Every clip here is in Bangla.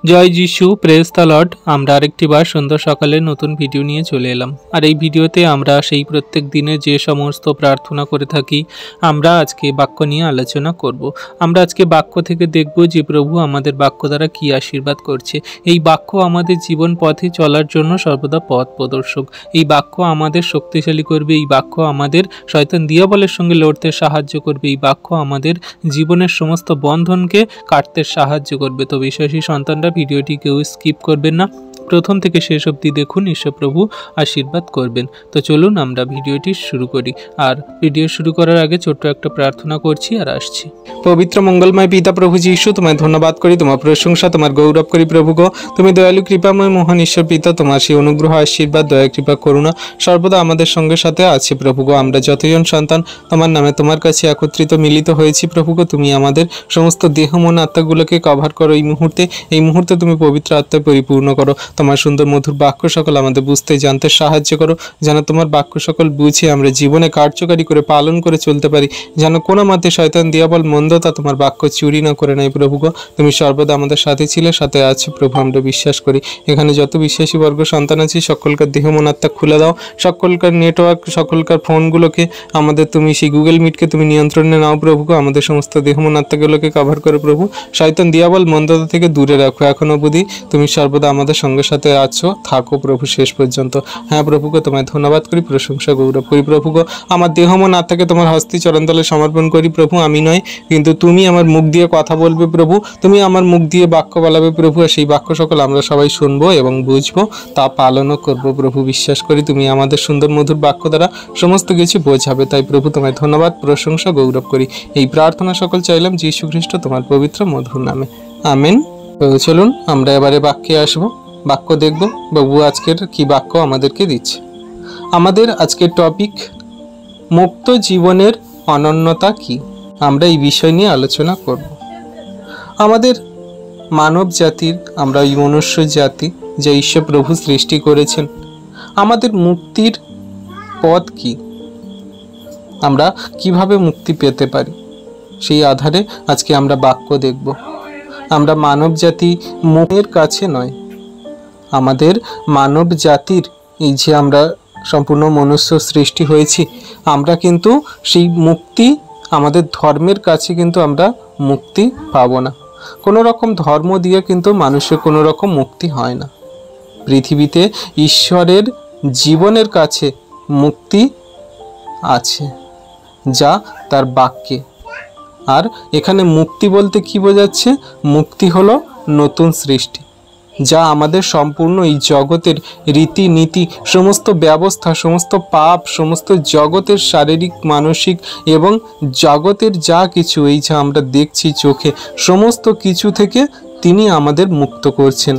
জয় যিশু, প্রেজ দ্য লর্ড। আমরা আরেকটি বার সন্ধ্যা সকালে নতুন ভিডিও নিয়ে চলে এলাম। আর এই ভিডিওতে আমরা সেই প্রত্যেক দিনে যে সমস্ত প্রার্থনা করে থাকি, আমরা আজকে বাক্য নিয়ে আলোচনা করব। আমরা আজকে বাক্য থেকে দেখব যে প্রভু আমাদের বাক্য দ্বারা কি আশীর্বাদ করছে। এই বাক্য আমাদের জীবন পথে চলার জন্য সর্বদা পথ প্রদর্শক। এই বাক্য আমাদের শক্তিশালী করবে। এই বাক্য আমাদের শয়তান দিয়াবলের সঙ্গে লড়তে সাহায্য করবে। এই বাক্য আমাদের জীবনের সমস্ত বন্ধনকে কাটতে সাহায্য করবে। তো বিশ্বাসী সন্তানরা ভিডিওটি কেউ স্কিপ করবেন না, প্রথম থেকে শেষ অবধি দেখুন, ঈশ্বর প্রভু আশীর্বাদ করবেন। তো চলুন আমরা ভিডিওটি শুরু করি। আর ভিডিও শুরু করার আগে ছোট্ট একটা প্রার্থনা করছি আর আসছি। পবিত্র মঙ্গলময় পিতা প্রভু যীশু, তোমায় ধন্যবাদ করি, তোমার প্রশংসা, তোমার গৌরব করি প্রভু গো। তুমি দয়ালু কৃপাময় মহান ঈশ্বর পিতা, তোমার সেই অনুগ্রহ, আশীর্বাদ, দয়া, কৃপা, করুণা সর্বদা আমাদের সঙ্গে সাথে আছে প্রভু গো। আমরা যতজন সন্তান তোমার নামে তোমার কাছে একত্রিত মিলিত হয়েছি প্রভু গো, তুমি আমাদের সমস্ত দেহ মন আত্মাগুলোকে কভার করো। এই মুহূর্তে তুমি পবিত্র আত্মায় পরিপূর্ণ করো। তোমার সুন্দর মধুর বাক্য সকল আমাদের বুঝতে জানতে সাহায্য করো, যেন তোমার বাক্য সকল বুঝে আমরা জীবনে কার্যকারী করে পালন করে চলতে পারি। যেন কোনো মতে শয়তান দিয়াবল মন্দতা তোমার বাক্য চুরি না করে নেয় প্রভু গো। তুমি সর্বদা আমাদের সাথে ছিলে, সাথে আছো প্রভু, আমরা বিশ্বাস করি। এখানে যত বিশ্বাসী বর্গ সন্তান আছে সকলকার দেহ মন আত্মা খুলে দাও। সকলকার নেটওয়ার্ক, সকলকার ফোনগুলোকে আমাদের তুমি সেই গুগল মিটকে তুমি নিয়ন্ত্রণে নাও প্রভু গো। আমাদের সমস্ত দেহ মন আত্মাগুলোকে কভার করো প্রভু। শয়তান দিয়াবল মন্দতা থেকে দূরে রাখো। এখনো অবধি তুমি সর্বদা আমাদের সঙ্গে সাথে আছো, থাকো প্রভু শেষ পর্যন্ত। হ্যাঁ প্রভু গো, তোমায় ধন্যবাদ করি, প্রশংসা, গৌরব করি প্রভু গো। আমার দেহ মন আত্মাকে তোমার হস্তে চরণতলে সমর্পণ করি প্রভু। আমি নয়, কিন্তু তুমি আমার মুখ দিয়ে কথা বলবে প্রভু, তুমি আমার মুখ দিয়ে বাক্য বলাবে প্রভু। আর সেই বাক্য সকল আমরা সবাই শুনবো এবং বুঝবো, তা পালনও করবো প্রভু। বিশ্বাস করি তুমি আমাদের সুন্দর মধুর বাক্য দ্বারা সমস্ত কিছু বোঝাবে। তাই প্রভু তোমায় ধন্যবাদ, প্রশংসা, গৌরব করি। এই প্রার্থনা সকল চাইলাম যীশু খ্রিস্ট তোমার পবিত্র মধুর নামে, আমেন। চলুন আমরা এবারে বাক্যে আসবো, বাক্য দেখব বাবু আজকের কি বাক্য আমাদেরকে দিচ্ছে। আমাদের আজকের টপিক মুক্ত জীবনের অনন্যতা কি। আমরা এই বিষয় নিয়ে আলোচনা করব। আমাদের মানব জাতির, আমরা এই মনুষ্য জাতি যা ঈশ্বর প্রভু সৃষ্টি করেছেন, আমাদের মুক্তির পথ কি, আমরা কিভাবে মুক্তি পেতে পারি, সেই আধারে আজকে আমরা বাক্য দেখব। আমরা মানব জাতি মুখের কাছে নয়, আমাদের মানব জাতির এই যে আমরা সম্পূর্ণ মনুষ্য সৃষ্টি হয়েছি, আমরা কিন্তু সেই মুক্তি আমাদের ধর্মের কাছে কিন্তু আমরা মুক্তি পাবো না। কোনো রকম ধর্ম দিয়ে কিন্তু মানুষের কোনো রকম মুক্তি হয় না। পৃথিবীতে ঈশ্বরের জীবনের কাছে মুক্তি আছে, যা তার বাক্যে। আর এখানে মুক্তি বলতে কি বোঝাচ্ছে? মুক্তি হলো নতুন সৃষ্টি, যা আমাদের সম্পূর্ণ এই জগতের রীতিনীতি, সমস্ত ব্যবস্থা, সমস্ত পাপ, সমস্ত জগতের শারীরিক, মানসিক এবং জগতের যা কিছু এই যা আমরা দেখছি চোখে, সমস্ত কিছু থেকে তিনি আমাদের মুক্ত করছেন,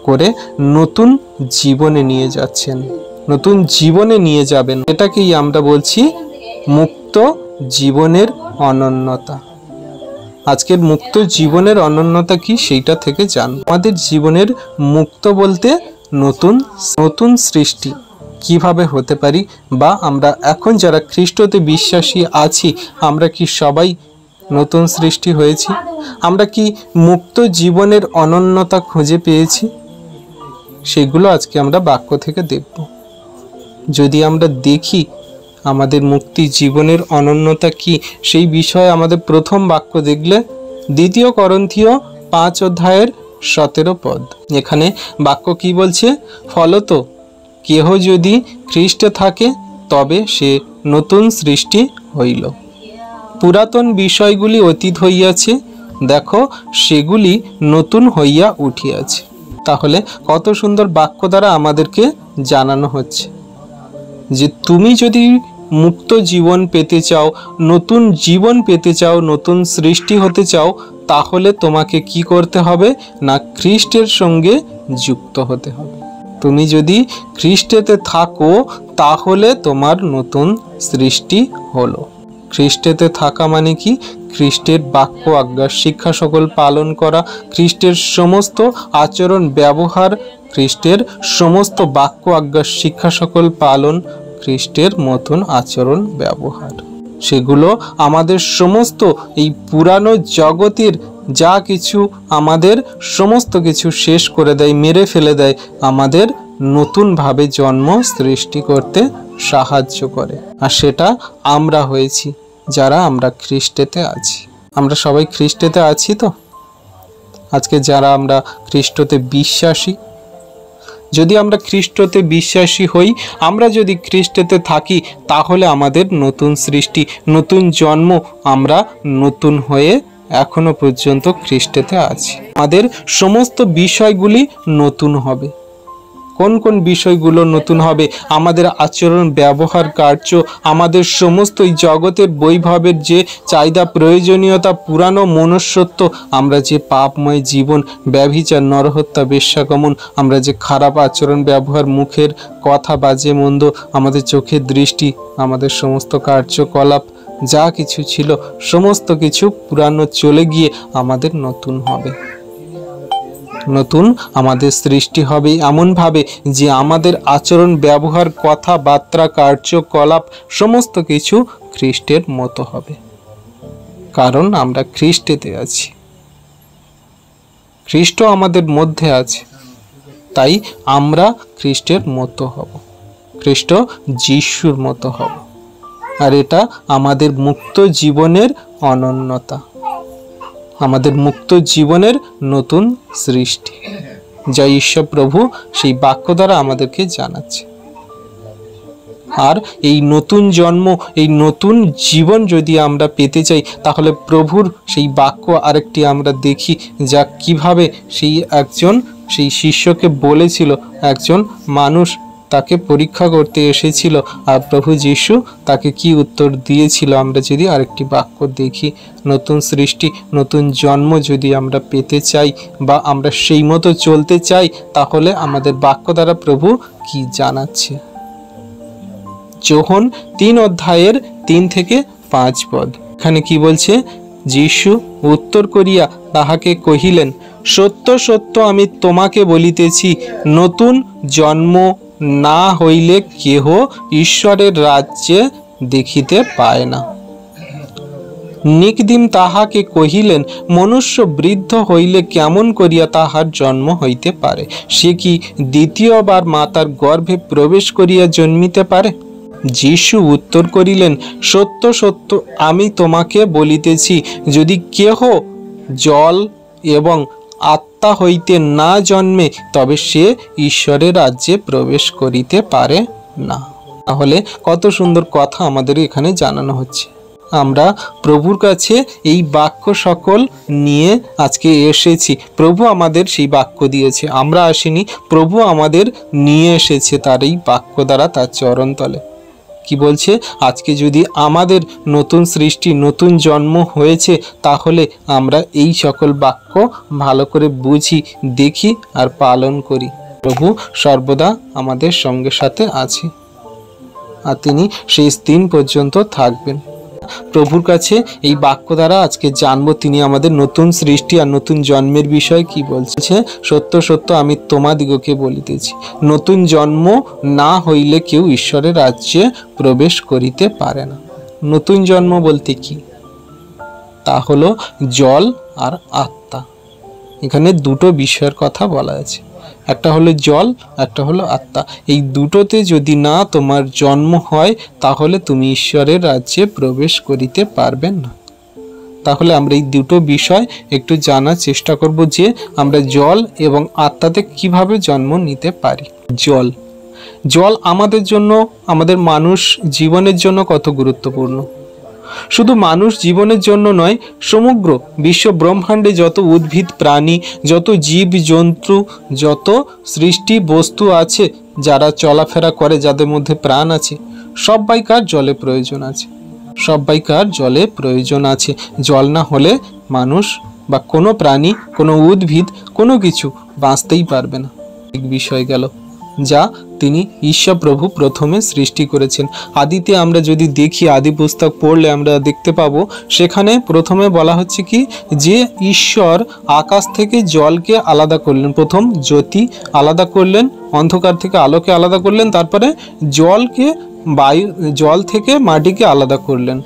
করে নতুন জীবনে নিয়ে যাচ্ছেন, নতুন জীবনে নিয়ে যাবেন। এটাকেই আমরা বলছি মুক্ত জীবনের অনন্যতা। আজকের মুক্ত জীবনের অনন্যতা কি, সেইটা থেকে জানব। আমাদের জীবনের মুক্ত বলতে নতুন সৃষ্টি কিভাবে হতে পারি, বা আমরা এখন যারা খ্রিস্টতে বিশ্বাসী আছি, আমরা কি সবাই নতুন সৃষ্টি হয়েছি? আমরা কি মুক্ত জীবনের অনন্যতা খুঁজে পেয়েছি? সেগুলো আজকে আমরা বাক্য থেকে দেখব। যদি আমরা দেখি আমাদের মুক্তি জীবনের অনন্যতা কি, সেই বিষয়ে আমাদের প্রথম বাক্য দেখলে 2 করন্থীয় 5 অধ্যায়ের 17 পদ। এখানে বাক্য কি বলছে? ফলত কেহ যদি খ্রিস্টে থাকে, তবে সে নতুন সৃষ্টি হইল। পুরাতন বিষয়গুলি অতীত হইয়াছে, দেখো সেগুলি নতুন হইয়া উঠিয়াছে। তাহলে কত সুন্দর বাক্য দ্বারা আমাদেরকে জানানো হচ্ছে যে তুমি যদি মুক্ত জীবন পেতে চাও, নতুন জীবন পেতে চাও, নতুন সৃষ্টি হতে চাও, তাহলে তোমাকে কি করতে হবে না খ্রিস্টের সঙ্গে যুক্ত হতে হবে। তুমি যদি খ্রিস্টেতে থাকো, তাহলে তোমার নতুন সৃষ্টি হলো। খ্রিস্টেতে থাকা মানে কি? খ্রিস্টের বাক্য, আজ্ঞা, শিক্ষা সকল পালন করা, খ্রিস্টের সমস্ত আচরণ ব্যবহার, খ্রিস্টের সমস্ত বাক্য, আজ্ঞা, শিক্ষা সকল পালন, খ্রিস্টের মতন আচরণ ব্যবহার, সেগুলো আমাদের সমস্ত এই পুরানো জগতের যা কিছু আমাদের সমস্ত কিছু শেষ করে দেয়, মেরে ফেলে দেয়, আমাদের নতুনভাবে জন্ম সৃষ্টি করতে সাহায্য করে। আর সেটা আমরা হয়েছি যারা আমরা খ্রিস্টেতে আছি। আমরা সবাই খ্রিস্টেতে আছি তো? আজকে যারা আমরা খ্রিস্টতে বিশ্বাসী, যদি আমরা খ্রিস্টতে বিশ্বাসী হই, আমরা যদি খ্রিস্টতে থাকি, তাহলে আমাদের নতুন সৃষ্টি, নতুন জন্ম, আমরা নতুন হয়ে এখনো পর্যন্ত খ্রিস্টতে আছি। আমাদের সমস্ত বিষয়গুলি নতুন হবে। কোন কোন বিষয়গুলো নতুন হবে? আমাদের আচরণ, ব্যবহার, কার্য, আমাদের সমস্ত এই জগতের বৈভবের যে চাহিদা, প্রয়োজনীয়তা, পুরানো মনুষ্যত্ব, আমরা যে পাপময় জীবন, ব্যভিচার, নরহত্যা, বেশ্যাগমন, আমরা যে খারাপ আচরণ, ব্যবহার, মুখের কথা, বাজে মন্দ, আমাদের চোখের দৃষ্টি, আমাদের সমস্ত কার্যকলাপ, যা কিছু ছিল সমস্ত কিছু পুরানো চলে গিয়ে আমাদের নতুন হবে। নতুন আমাদের সৃষ্টি হবে এমনভাবে যে আমাদের আচরণ, ব্যবহার, কথাবার্তা, কার্যকলাপ সমস্ত কিছু খ্রিস্টের মতো হবে, কারণ আমরা খ্রিস্টেতে আছি। খ্রিস্ট আমাদের মধ্যে আছে, তাই আমরা খ্রিস্টের মতো হব, খ্রিস্ট যিশুর মতো হব। আর এটা আমাদের মুক্ত জীবনের অনন্যতা, আমাদের মুক্ত জীবনের নতুন সৃষ্টি, যা ঈশ্বর প্রভু সেই বাক্য দ্বারা আমাদেরকে জানাচ্ছে। আর এই নতুন জন্ম, এই নতুন জীবন যদি আমরা পেতে চাই, তাহলে প্রভুর সেই বাক্য আরেকটি আমরা দেখি, যা কিভাবে সেই শিষ্যকে বলেছিল, একজন মানুষ তাকে পরীক্ষা করতে এসেছিল, আর প্রভু যিশু তাকে কি উত্তর দিয়েছিল। আমরা যদি আরেকটি বাক্য দেখি, নতুন সৃষ্টি, নতুন জন্ম যদি আমরা পেতে চাই বা আমরা সেই মতো চলতে চাই, তাহলে আমাদের বাক্য দ্বারা প্রভু কি জানাচ্ছে। যোহন 3:3-5 এখানে কি বলছে? যিশু উত্তর করিয়া তাহাকে কহিলেন, সত্য সত্য আমি তোমাকে বলিতেছি, নতুন জন্ম না হইলে কেহ ঈশ্বরের রাজ্যে দেখিতে পায় না। নিকদিম তাহাকে কহিলেন, মনুষ্য বৃদ্ধ হইলে কেমন করিয়া তাহার জন্ম হইতে পারে? সে কি দ্বিতীয়বার মাতার গর্ভে প্রবেশ করিয়া জন্মিতে পারে? যিশু উত্তর করিলেন, সত্য সত্য আমি তোমাকে বলিতেছি, যদি কেহ জল এবং আত্মা হইতে না জন্মে, তবে সে ঈশ্বরের রাজ্যে প্রবেশ করিতে পারে না। তাহলে কত সুন্দর কথা আমাদের এখানে জানানো হচ্ছে। আমরা প্রভুর কাছে এই বাক্য সকল নিয়ে আজকে এসেছি। প্রভু আমাদের সেই বাক্য দিয়েছে, আমরা আসিনি, প্রভু আমাদের নিয়ে এসেছে তার এই বাক্য দ্বারা, তার চরণতলে। কি বলছে? আজকে যদি আমাদের নতুন সৃষ্টি, নতুন জন্ম হয়েছে, তাহলে আমরা এই সকল বাক্য ভালো করে বুঝি, দেখি আর পালন করি। প্রভু সর্বদা আমাদের সঙ্গে সাথে আছে, আর তিনি শেষ দিন পর্যন্ত থাকবেন। প্রভুর কাছে এই বাক্য দ্বারা আজকে জানবো তিনি আমাদের নতুন সৃষ্টি আর নতুন জন্মের বিষয় কি বলছে। সত্য সত্য আমি তোমাদিগকে বলিতেছি, নতুন জন্ম না হইলে কেউ ঈশ্বরের রাজ্যে প্রবেশ করিতে পারে না। নতুন জন্ম বলতে কি? তা হলো জল আর আত্মা। এখানে দুটো বিষয়ের কথা বলা আছে, একটা হলো জল, একটা হলো আত্মা। এই দুটোতে যদি না তোমার জন্ম হয়, তাহলে তুমি ঈশ্বরের রাজ্যে প্রবেশ করিতে পারবে না। তাহলে আমরা এই দুটো বিষয় একটু জানার চেষ্টা করব, যে আমরা জল এবং আত্মাতে কিভাবে জন্ম নিতে পারি। জল আমাদের জন্য, আমাদের মানুষ জীবনের জন্য কত গুরুত্বপূর্ণ। শুধু মানুষ জীবনের জন্য নয়, সমগ্র বিশ্ব ব্রহ্মাণ্ডে যত উদ্ভিদ, প্রাণী, যত জীব জন্তু, যত সৃষ্টি বস্তু আছে, যারা চলাফেরা করে, যাদের মধ্যে প্রাণ আছে, সবাইকার জলে প্রয়োজন আছে, সবাইকার জলে প্রয়োজন আছে। জল না হলে মানুষ বা কোনো প্রাণী, কোনো উদ্ভিদ, কোনো কিছু বাঁচতেই পারবে না। এক বিষয় গেল, যা তিনি ঈশ্বর প্রভু প্রথমে সৃষ্টি করেছেন। আদিতে আমরা যদি দেখি, আদি পুস্তক পড়লে আমরা দেখতে পাবো, সেখানে প্রথমে বলা হচ্ছে কি, যে ঈশ্বর আকাশ থেকে জলকে আলাদা করলেন, প্রথম জ্যোতি আলাদা করলেন, অন্ধকার থেকে আলোকে আলাদা করলেন, তারপরে জল থেকে মাটিকে আলাদা করলেন,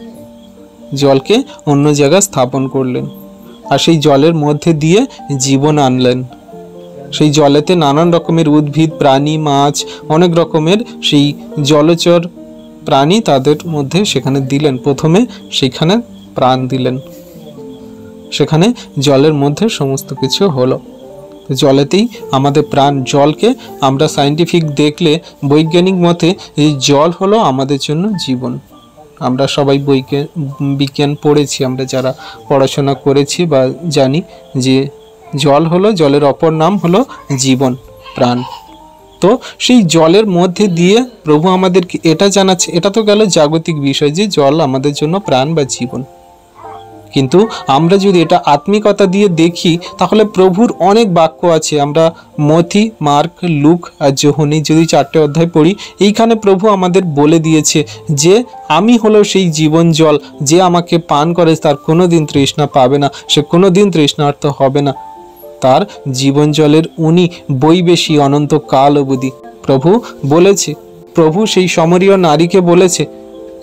জলকে অন্য জায়গায় স্থাপন করলেন। আর সেই জলের মধ্যে দিয়ে জীবন আনলেন। সেই জলেতে নানান রকমের উদ্ভিদ, প্রাণী, মাছ, অনেক রকমের সেই জলচর প্রাণী তাদের মধ্যে সেখানে দিলেন। প্রথমে সেখানে প্রাণ দিলেন, সেখানে জলের মধ্যে সমস্ত কিছু হলো। জলেতেই আমাদের প্রাণ। জলকে আমরা সায়েন্টিফিক দেখলে, বৈজ্ঞানিক মতে এই জল হলো আমাদের জন্য জীবন। আমরা সবাই বিজ্ঞান পড়েছি, আমরা যারা পড়াশোনা করেছি বা জানি যে জল হলো, জলের অপর নাম হলো জীবন, প্রাণ। তো সেই জলের মধ্যে দিয়ে প্রভু আমাদেরকে এটা জানাচ্ছে। এটা তো গেল জাগতিক বিষয় যে জল আমাদের জন্য প্রাণ বা জীবন। কিন্তু আমরা যদি এটা আত্মিকতা দিয়ে দেখি তাহলে প্রভুর অনেক বাক্য আছে। আমরা মথি, মার্ক, লুক আর যোহনী যদি 4টে অধ্যায় পড়ি, এইখানে প্রভু আমাদের বলে দিয়েছে যে আমি হলো সেই জীবন জল, যে আমাকে পান করে তার কোনো দিন তৃষ্ণা পাবে না, সে কোনো দিন তৃষ্ণার্ত হবে না। তার জীবন জলের উনি বইবেশী অনন্তকাল অবধি। প্রভু বলেছে, প্রভু সেই সমরীয় নারীকে বলেছে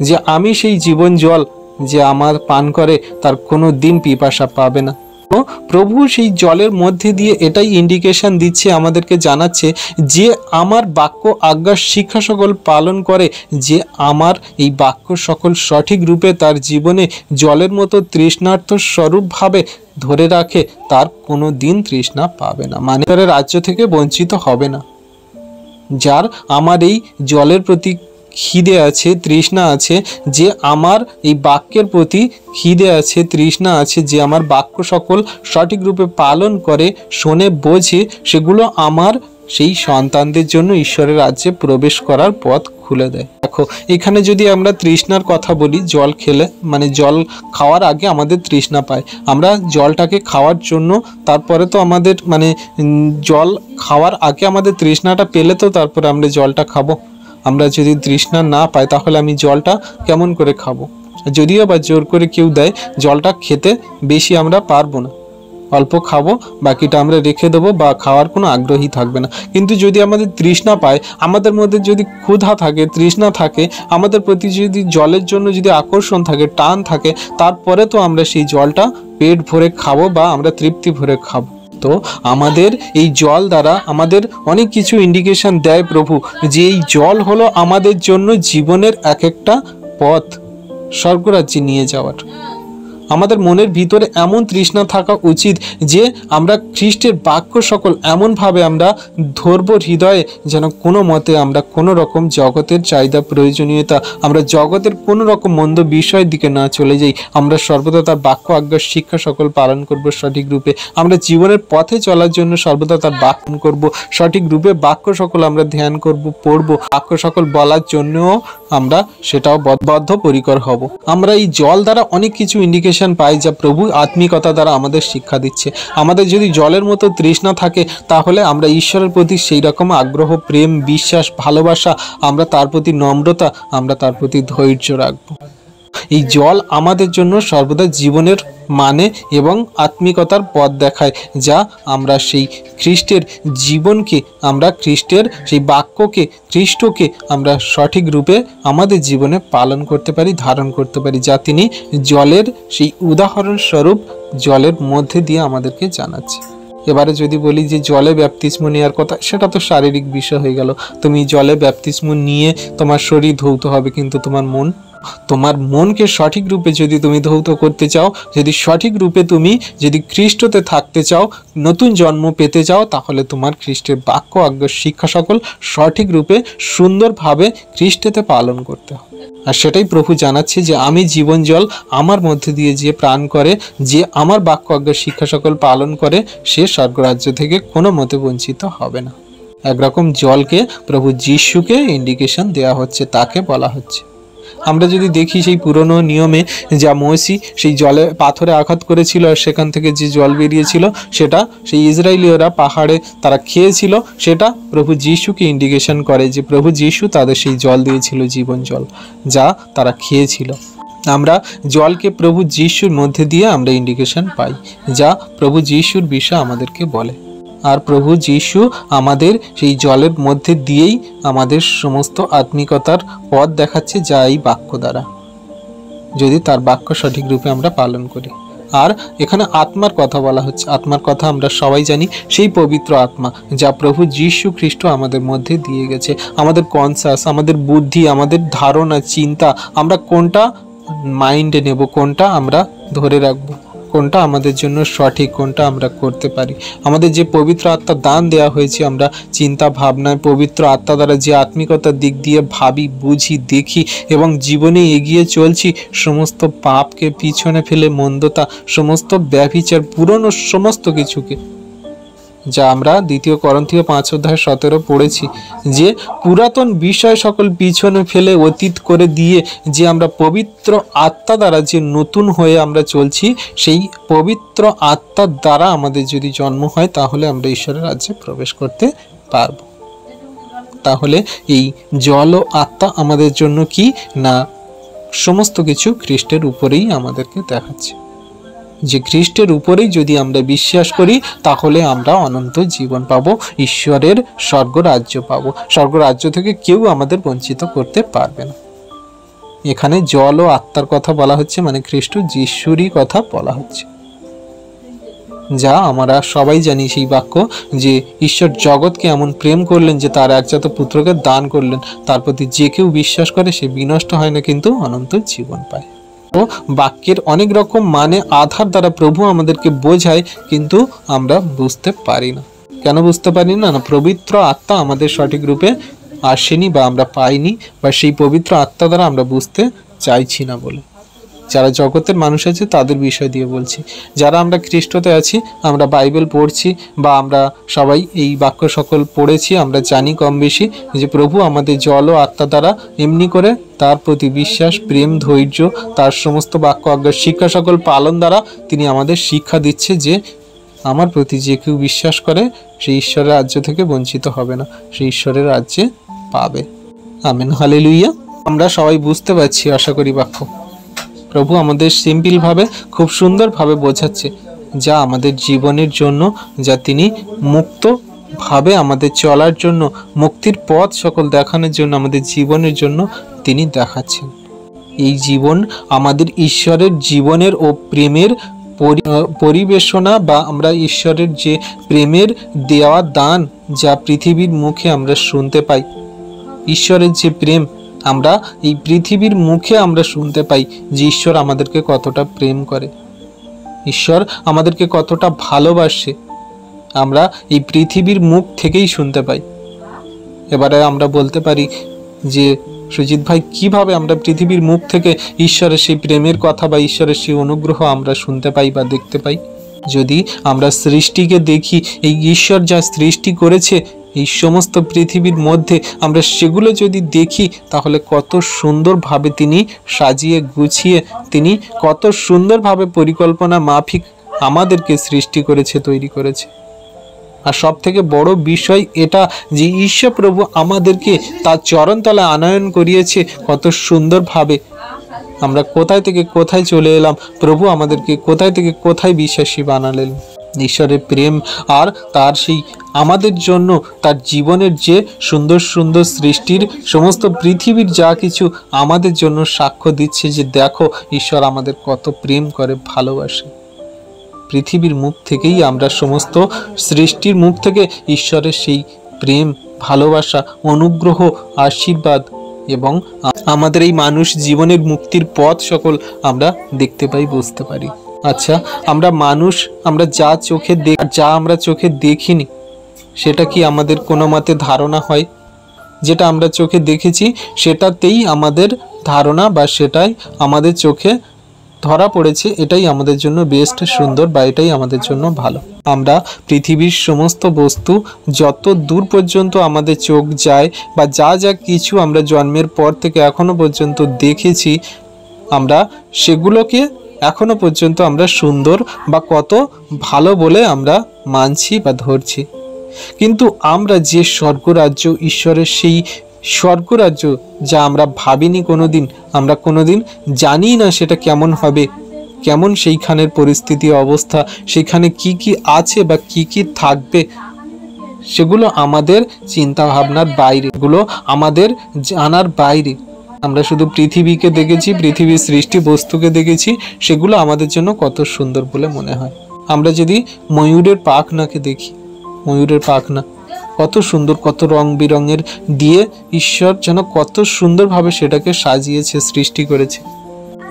যে আমি সেই জীবন জল, যে আমার পান করে তার কোনো দিন পিপাসা পাবে না। তো প্রভু সেই জলের মধ্যে দিয়ে এটাই ইন্ডিকেশন দিচ্ছে, আমাদেরকে জানাচ্ছে যে আমার বাক্য আজ্ঞা শিক্ষা সকল পালন করে, যে আমার এই বাক্য সকল সঠিক রূপে তার জীবনে জলের মতো তৃষ্ণার্ত স্বরূপভাবে ধরে রাখে, তার কোনো দিন তৃষ্ণা পাবে না, মানে তার রাজ্য থেকে বঞ্চিত হবে না। যার আমার এই জলের প্রতি খিদে আছে, তৃষ্ণা আছে, যে আমার এই বাক্যের প্রতি খিদে আছে, তৃষ্ণা আছে, যে আমার বাক্য সকল সঠিক রূপে পালন করে, শোনে, বোঝে, সেগুলো আমার সেই সন্তানদের জন্য ঈশ্বরের রাজ্যে প্রবেশ করার পথ খুলে দেয়। দেখো এখানে যদি আমরা তৃষ্ণার কথা বলি, জল খেলে মানে জল খাওয়ার আগে আমাদের তৃষ্ণা পায়, আমরা জলটাকে খাওয়ার জন্য, তারপরে তো আমাদের মানে জল খাওয়ার আগে আমাদের তৃষ্ণাটা পেলে তো তারপরে আমরা জলটা খাবো। আমরা যদি তৃষ্ণা না পাই তাহলে আমি জলটা কেমন করে খাবো? যদিও বা জোর করে কেউ দেয়, জলটা খেতে বেশি আমরা পারবো না, অল্প খাবো, বাকিটা আমরা রেখে দেবো বা খাওয়ার কোনো আগ্রহী থাকবে না। কিন্তু যদি আমাদের তৃষ্ণা পায়, আমাদের মধ্যে যদি ক্ষুধা থাকে, তৃষ্ণা থাকে, আমাদের প্রতি যদি জলের জন্য যদি আকর্ষণ থাকে, টান থাকে, তারপরে তো আমরা সেই জলটা পেট ভরে খাবো বা আমরা তৃপ্তি ভরে খাবো। তো আমাদের এই জল দ্বারা আমাদের অনেক কিছু ইন্ডিকেশন দেয় প্রভু, যে এই জল হলো আমাদের জন্য জীবনের এক একটা পথ স্বর্গরাজ্যে নিয়ে যাওয়ার। আমাদের মনের ভিতরে এমন তৃষ্ণা থাকা উচিত যে আমরা খ্রিস্টের বাক্য সকল এমনভাবে আমরা ধরব হৃদয়ে, যেন কোনো মতে আমরা কোনো রকম জগতের চাহিদা, প্রয়োজনীয়তা, আমরা জগতের কোনো রকম মন্দ বিষয়ের দিকে না চলে যাই। আমরা সর্বদা তার বাক্য আজ্ঞার শিক্ষা সকল পালন করব সঠিক রূপে। আমরা জীবনের পথে চলার জন্য সর্বদা তার বাক্য করব সঠিক রূপে। বাক্য সকল আমরা ধ্যান করব, পড়ব, বাক্য সকল বলার জন্যও আমরা সেটাও বদ্ধপরিকর হব। আমরা এই জল দ্বারা অনেক কিছু ইন্ডিকেশন পাই, যা প্রভু আত্মিকতা দ্বারা আমাদের শিক্ষা দিচ্ছে। আমাদের যদি জলের মতো তৃষ্ণা থাকে তাহলে আমরা ঈশ্বরের প্রতি সেই রকম আগ্রহ, প্রেম, বিশ্বাস, ভালোবাসা, আমরা তার প্রতি নম্রতা, আমরা তার প্রতি ধৈর্য রাখবো। এই জল আমাদের জন্য সর্বদা জীবনের মানে এবং আত্মিকতার পথ দেখায়, যা আমরা সেই খ্রিস্টের জীবনকে, আমরা খ্রিস্টের সেই বাক্যকে, খ্রিস্টকে আমরা সঠিক রূপে আমাদের জীবনে পালন করতে পারি, ধারণ করতে পারি, যা তিনি জলের সেই উদাহরণস্বরূপ জলের মধ্যে দিয়ে আমাদেরকে জানাচ্ছে। এবারে যদি বলি যে জলে ব্যাপতিস্ম নেওয়ার কথা, সেটা তো শারীরিক বিষয় হয়ে গেল। তুমি জলে ব্যাপতিস্ম নিয়ে তোমার শরীর ধৌত হবে, কিন্তু তোমার মনকে সঠিক রূপে যদি তুমি ধৌত করতে চাও, যদি সঠিক রূপে তুমি যদি খ্রিস্টতে থাকতে চাও, নতুন জন্ম পেতে চাও, তাহলে তোমার খ্রিস্টের বাক্য আজ্ঞা শিক্ষা সকল সঠিক রূপে সুন্দরভাবে খ্রিস্টেতে পালন করতে হবে। আর সেটাই প্রভু জানাচ্ছে যে আমি জীবন জল, আমার মধ্যে দিয়ে যে প্রাণ করে, যে আমার বাক্য আজ্ঞা শিক্ষা সকল পালন করে, সে স্বর্গরাজ্য থেকে কোনো মতে বঞ্চিত হবে না। একরকম জলকে প্রভু যিশুকে ইন্ডিকেশন দেওয়া হচ্ছে, তাকে বলা হচ্ছে। আমরা যদি দেখি সেই পুরনো নিয়মে যা মৌসি সেই জলে পাথরে আঘাত করেছিল আর সেখান থেকে যে জল বেরিয়েছিল, সেটা সেই ইসরায়েলীয়রা পাহাড়ে তারা খেয়েছিল, সেটা প্রভু যিশুকে ইন্ডিকেশন করে যে প্রভু যিশু তাদের সেই জল দিয়েছিল, জীবন জল, যা তারা খেয়েছিল। আমরা জলকে প্রভু যিশুর মধ্যে দিয়ে আমরা ইন্ডিকেশন পাই, যা প্রভু যিশুর বিষয় আমাদেরকে বলে। আর প্রভু যিশু আমাদের সেই জলের মধ্যে দিয়েই আমাদের সমস্ত আত্মিকতার পথ দেখাচ্ছে, যা এই বাক্য দ্বারা, যদি তার বাক্য সঠিক রূপে আমরা পালন করি। আর এখানে আত্মার কথা বলা হচ্ছে। আত্মার কথা আমরা সবাই জানি, সেই পবিত্র আত্মা যা প্রভু যীশু খ্রিস্ট আমাদের মধ্যে দিয়ে গেছে। আমাদের কনসাস, আমাদের বুদ্ধি, আমাদের ধারণা, চিন্তা, আমরা কোনটা মাইন্ডে নেব, কোনটা আমরা ধরে রাখবো, কোনটা আমাদের জন্য সঠিক, কোনটা আমরা করতে পারি। আমাদের যে পবিত্র আত্মা দান দেওয়া হয়েছে, আমরা চিন্তা ভাবনায় পবিত্র আত্মা দ্বারা যে আত্মিকতার দিক দিয়ে ভাবি, বুঝি, দেখি এবং জীবনে এগিয়ে চলছি, সমস্ত পাপকে পিছনে ফেলে, মন্দতা, সমস্ত ব্যভিচার, পুরনো সমস্ত কিছুকে, যা আমরা 2 করন্থীয় 5:17 পড়েছি, যে পুরাতন বিষয় সকল পিছনে ফেলে অতীত করে দিয়ে যে আমরা পবিত্র আত্মা দ্বারা যে নতুন হয়ে আমরা চলছি, সেই পবিত্র আত্মার দ্বারা আমাদের যদি জন্ম হয়, তাহলে আমরা ঈশ্বরের রাজ্যে প্রবেশ করতে পারব। তাহলে এই জল ও আত্মা আমাদের জন্য কি না, সমস্ত কিছু খ্রিস্টের উপরেই আমাদেরকে দেখাচ্ছে, যে খ্রিস্টের উপরেই যদি আমরা বিশ্বাস করি, তাহলে আমরা অনন্ত জীবন পাবো, ঈশ্বরের স্বর্গরাজ্য পাবো। স্বর্গরাজ্য থেকে কেউ আমাদের বঞ্চিত করতে পারবে না। এখানে জল ও আত্মার কথা বলা হচ্ছে, মানে খ্রিস্ট যিশুরই কথা বলা হচ্ছে, যা আমরা সবাই জানি সেই বাক্য, যে ঈশ্বর জগৎকে এমন প্রেম করলেন যে তার একজাত পুত্রকে দান করলেন, তার প্রতি যে কেউ বিশ্বাস করে সে বিনষ্ট হয় না, কিন্তু অনন্ত জীবন পায়। তো বাক্যের অনেক রকম মানে আধার দ্বারা প্রভু আমাদেরকে বোঝায়, কিন্তু আমরা বুঝতে পারি না। কেন বুঝতে পারি না? না, পবিত্র আত্মা আমাদের সঠিক রূপে আসেনি, বা আমরা পাইনি, বা সেই পবিত্র আত্মা দ্বারা আমরা বুঝতে চাইছি না বলে। যারা জগতের মানুষ আছে তাদের বিষয় দিয়ে বলছি। যারা আমরা খ্রিস্টতে আছি, আমরা বাইবেল পড়ছি, বা আমরা সবাই এই বাক্য সকল পড়েছি, আমরা জানি কম বেশি যে প্রভু আমাদের জল ও আত্মা দ্বারা এমনি করে তার প্রতি বিশ্বাস, প্রেম, ধৈর্য, তার সমস্ত বাক্য আজ্ঞা শিক্ষা সকল পালন দ্বারা তিনি আমাদের শিক্ষা দিচ্ছে যে আমার প্রতি যে কেউ বিশ্বাস করে সেই ঈশ্বরের রাজ্য থেকে বঞ্চিত হবে না, সেই ঈশ্বরের রাজ্যে পাবে। Amen, hallelujah. আমরা সবাই বুঝতে পারছি আশা করি বাক্য। প্রভু আমাদের সিম্পলভাবে, খুব সুন্দরভাবে বোঝাচ্ছে, যা আমাদের জীবনের জন্য, যা তিনি মুক্তভাবে আমাদের চলার জন্য, মুক্তির পথ সকল দেখানোর জন্য, আমাদের জীবনের জন্য তিনি দেখাচ্ছেন। এই জীবন আমাদের ঈশ্বরের জীবনের ও প্রেমের পরিবেশনা, বা আমরা ঈশ্বরের যে প্রেমের দেওয়া দান, যা পৃথিবীর মুখে আমরা শুনতে পাই। ঈশ্বরের যে প্রেম আমরা এই পৃথিবীর মুখে আমরা শুনতে পাই, যে ঈশ্বর আমাদেরকে কতটা প্রেম করে, ঈশ্বর আমাদেরকে কতটা ভালোবাসে, আমরা এই পৃথিবীর মুখ থেকেই শুনতে পাই। এবারে আমরা বলতে পারি যে সুজিত ভাই, কিভাবে আমরা পৃথিবীর মুখ থেকে ঈশ্বরের সেই প্রেমের কথা বা ঈশ্বরের সেই অনুগ্রহ আমরা শুনতে পাই বা দেখতে পাই? যদি আমরা সৃষ্টিকে দেখি, এই ঈশ্বর যা সৃষ্টি করেছে এই সমস্ত পৃথিবীর মধ্যে, আমরা সেগুলো যদি দেখি, তাহলে কত সুন্দরভাবে তিনি সাজিয়ে গুছিয়ে, তিনি কত সুন্দরভাবে পরিকল্পনা মাফিক আমাদেরকে সৃষ্টি করেছে, তৈরি করেছে। আর সব থেকে বড় বিষয় এটা যে ঈশ্বর প্রভু আমাদেরকে তার চরণতলায় আনয়ন করিয়েছে কত সুন্দরভাবে। আমরা কোথায় থেকে কোথায় চলে এলাম, প্রভু আমাদেরকে কোথায় থেকে কোথায় বিশ্বাসী বানালেন। ঈশ্বরের প্রেম আর তার সেই আমাদের জন্য তার জীবনের যে সুন্দর সুন্দর সৃষ্টির সমস্ত পৃথিবীর যা কিছু আমাদের জন্য সাক্ষ্য দিচ্ছে যে দেখো ঈশ্বর আমাদের কত প্রেম করে, ভালোবাসে। পৃথিবীর মুখ থেকেই আমরা, সমস্ত সৃষ্টির মুখ থেকে ঈশ্বরের সেই প্রেম, ভালোবাসা, অনুগ্রহ, আশীর্বাদ এবং আমাদের এই মানুষ জীবনের মুক্তির পথ সকল আমরা দেখতে পাই, বুঝতে পারি। আচ্ছা, আমরা মানুষ, আমরা যা আমরা চোখে দেখিনি, সেটা কি আমাদের কোনো মতে ধারণা হয়? যেটা আমরা চোখে দেখেছি সেটাতেই আমাদের ধারণা, বা সেটাই আমাদের চোখে ধরা পড়েছে, এটাই আমাদের জন্য বেস্ট, সুন্দর, বা এটাই আমাদের জন্য ভালো। আমরা পৃথিবীর সমস্ত বস্তু যত দূর পর্যন্ত আমাদের চোখ যায়, বা যা যা কিছু আমরা জন্মের পর থেকে এখনো পর্যন্ত দেখেছি, আমরা সেগুলোকে এখনো পর্যন্ত আমরা সুন্দর বা কত ভালো বলে আমরা মানছি বা ধরছি। কিন্তু আমরা যে স্বর্গরাজ্য, ঈশ্বরের সেই স্বর্গরাজ্য যা আমরা ভাবিনি কোনোদিন, আমরা কোনোদিন জানি না সেটা কেমন হবে, কেমন সেইখানের পরিস্থিতি অবস্থা, সেখানে কি কি আছে বা কি কি থাকবে, সেগুলো আমাদের চিন্তা ভাবনার বাইরে, এগুলো আমাদের জানার বাইরে। আমরা শুধু পৃথিবীকে দেখেছি, পৃথিবীর সৃষ্টি বস্তুকে দেখেছি, সেগুলো আমাদের জন্য কত সুন্দর বলে মনে হয়। আমরা যদি ময়ূরের পাখনাকে দেখি, ময়ূরের পাখনা কত সুন্দর, কত রং বেরঙের দিয়ে ঈশ্বর যেন কত সুন্দরভাবে সেটাকে সাজিয়েছে, সৃষ্টি করেছে।